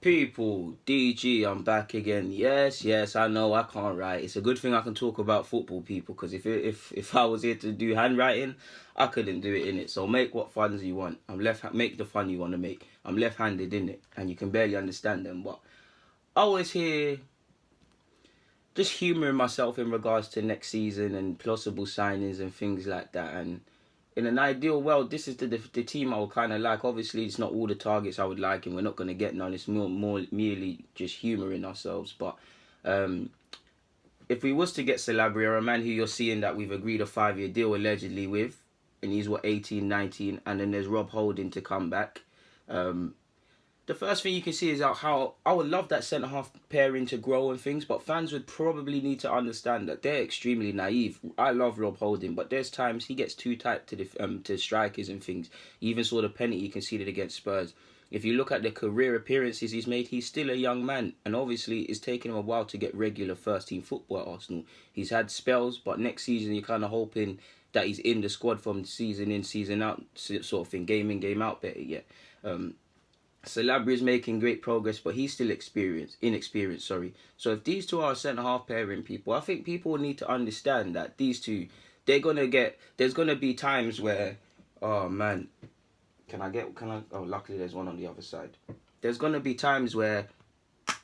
People, DG, I'm back again. Yes, I know I can't write. It's a good thing I can talk about football, people, because if I was here to do handwriting, I couldn't do it in it. So make what funs you want. Make the fun you want to make. I'm left-handed in it, and you can barely understand them. But I was here just humouring myself in regards to next season and possible signings and things like that. And in an ideal world, this is the team I would kind of like. Obviously, it's not all the targets I would like, and we're not going to get none. It's more merely just humouring ourselves. But um, if we was to get Calabria, a man who you're seeing that we've agreed a 5-year deal allegedly with, and he's 18, 19, and then there's Rob Holding to come back. The first thing you can see is how I would love that centre half pairing to grow and things, but fans would probably need to understand that they're extremely naive. I love Rob Holding, but there's times he gets too tight to strikers and things. You even saw the penalty he conceded against Spurs. If you look at the career appearances he's made, he's still a young man, and obviously it's taken him a while to get regular first team football at Arsenal. He's had spells, but next season you're kind of hoping that he's in the squad from season in, season out, sort of thing, game in, game out better yet. Salabri is making great progress, but he's still inexperienced. So if these two are centre half pairing, people, I think people need to understand that these two, there's gonna be times where, oh man, oh, luckily there's one on the other side. There's gonna be times where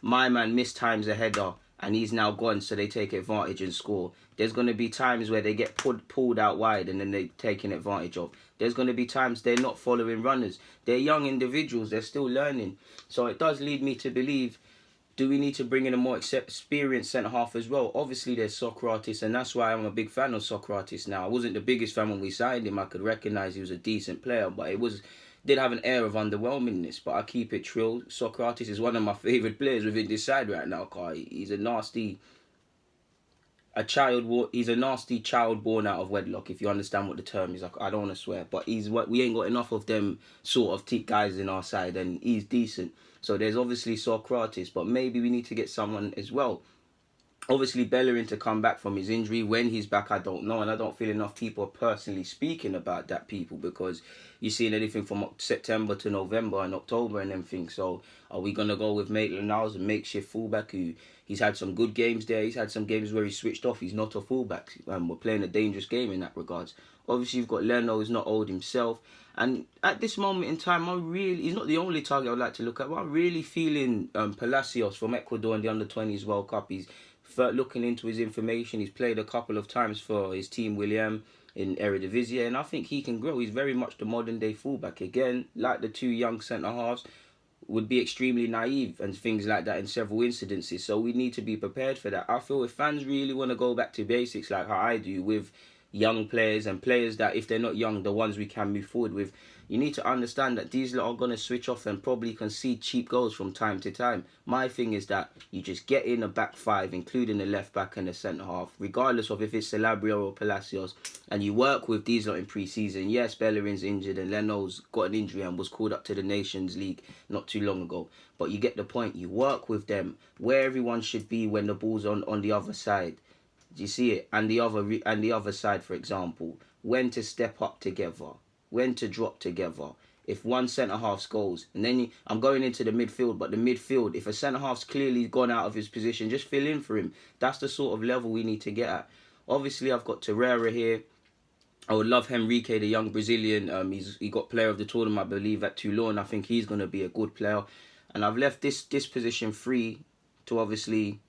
my man mistimes a header and he's now gone, so they take advantage and score. There's going to be times where they get pulled out wide and then they're taken advantage of. There's going to be times they're not following runners. They're young individuals, they're still learning. So it does lead me to believe, do we need to bring in a more experienced centre-half as well? Obviously, there's Socrates, and that's why I'm a big fan of Socrates now. I wasn't the biggest fan when we signed him. I could recognise he was a decent player, but did have an air of underwhelmingness, but I keep it trill. Socrates is one of my favourite players within this side right now, Kai. He's a nasty child born out of wedlock, if you understand what the term is. I don't want to swear, but we ain't got enough of them sort of guys in our side, and he's decent. So there's obviously Socrates, but maybe we need to get someone as well. Obviously, Bellerin to come back from his injury. When he's back, I don't know. And I don't feel enough people are personally speaking about that, people, because you're seeing anything from September to November and October and everything. So are we going to go with Maitland-Niles, a makeshift fullback who he's had some good games there. He's had some games where he switched off. He's not a fullback. We're playing a dangerous game in that regards. Obviously, you've got Leno, who's not old himself. And at this moment in time, he's not the only target I'd like to look at, but I'm really feeling Palacios from Ecuador in the Under-20s World Cup. He's looking into his information. He's played a couple of times for his team, William, in Eredivisie, and I think he can grow. He's very much the modern-day fullback. Again, like the two young centre-halves, would be extremely naive and things like that in several incidences. So we need to be prepared for that. I feel if fans really want to go back to basics like how I do with young players and players that, if they're not young, the ones we can move forward with, you need to understand that these lot are going to switch off and probably concede cheap goals from time to time. My thing is that you just get in a back five, including the left back and the centre half, regardless of if it's Calabria or Palacios, and you work with these lot in pre-season. Yes, Bellerin's injured and Leno's got an injury and was called up to the Nations League not too long ago. But you get the point. You work with them where everyone should be when the ball's on the other side. Do you see it? And the other side, for example, when to step up together, when to drop together. If one centre half goes, and then I'm going into the midfield, but the midfield, if a centre half's clearly gone out of his position, just fill in for him. That's the sort of level we need to get at. Obviously, I've got Torreira here. I would love Henrique, the young Brazilian. He got player of the tournament, I believe, at Toulon. I think he's going to be a good player. And I've left this position free to obviously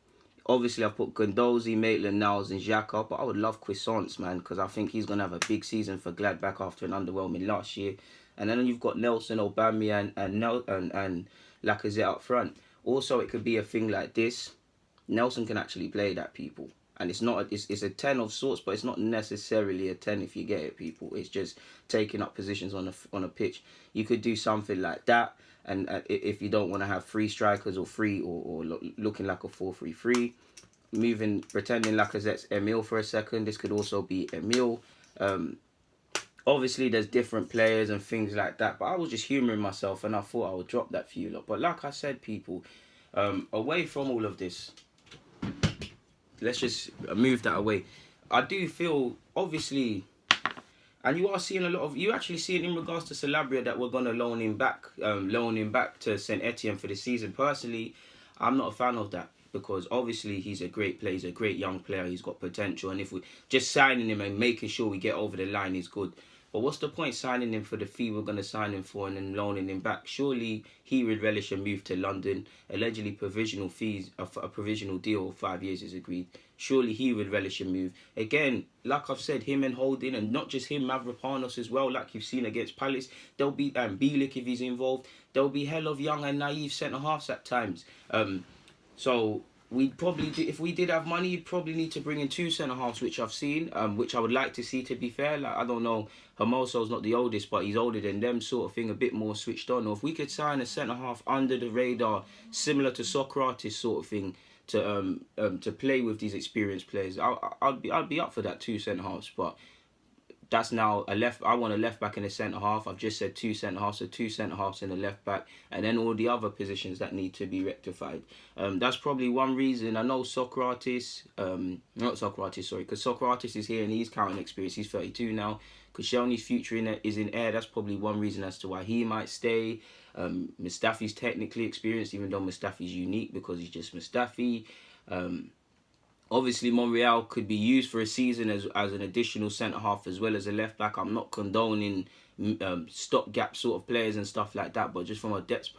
I've put Guendouzi, Maitland-Niles and Xhaka, but I would love Cuisance, man, because I think he's going to have a big season for Gladbach after an underwhelming last year. And then you've got Nelson, Aubameyang and Lacazette up front. Also, it could be a thing like this. Nelson can actually play that, people. And it's a 10 of sorts, but it's not necessarily a 10 if you get it, people. It's just taking up positions on a pitch. You could do something like that. And if you don't want to have three strikers or looking like a 4-3-3, pretending Lacazette's Emile for a second. This could also be Emile. Obviously, there's different players and things like that. But I was just humouring myself and I thought I would drop that for you lot. But like I said, people, away from all of this, let's just move that away. I do feel, obviously, And you are seeing a lot of, you actually seeing in regards to Calabria that we're gonna loan him back to Saint Etienne for the season. Personally, I'm not a fan of that because obviously he's a great player, he's a great young player, he's got potential, and if we just signing him and making sure we get over the line is good. But what's the point signing him for the fee we're going to sign him for and then loaning him back? Surely he would relish a move to London. Allegedly provisional fees, a provisional deal of 5 years is agreed. Surely he would relish a move. Again, like I've said, him and Holding, and not just him, Mavropanos as well, like you've seen against Palace. There'll be Bielik if he's involved. There'll be hell of young and naive centre-halves at times. So we'd probably do, if we did have money, you'd probably need to bring in 2 centre halves, which I've seen, which I would like to see. To be fair, like I don't know, Hermoso's not the oldest, but he's older than them, sort of thing, a bit more switched on. Or if we could sign a centre half under the radar, similar to Socrates, sort of thing, to play with these experienced players, I'd be up for that 2 centre halves, but. That's now a left. I want a left back and a centre half. I've just said 2 centre halves, so 2 centre halves and a left back, and then all the other positions that need to be rectified. That's probably one reason. I know Socrates, not Socrates, sorry, because Socrates is here and he's counting experience. He's 32 now. Koscielny's future is in air. That's probably one reason as to why he might stay. Mustafi's technically experienced, even though Mustafi's unique because he's just Mustafi. Obviously, Monreal could be used for a season as an additional centre-half as well as a left-back. I'm not condoning stopgap sort of players and stuff like that, but just from a depth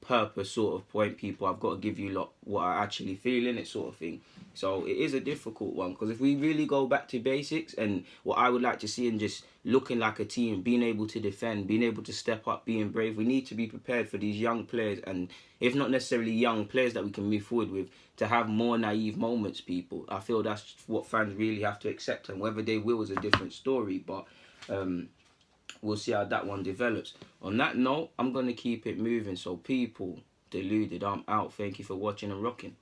purpose sort of point, people, I've got to give you lot what I actually feel in it sort of thing. So it is a difficult one because if we really go back to basics and what I would like to see in just looking like a team, being able to defend, being able to step up, being brave, we need to be prepared for these young players, and if not necessarily young players that we can move forward with, to have more naive moments, people. I feel that's what fans really have to accept, and whether they will is a different story, but we'll see how that one develops. On that note, I'm going to keep it moving. So people, Deluded, I'm out. Thank you for watching and rocking.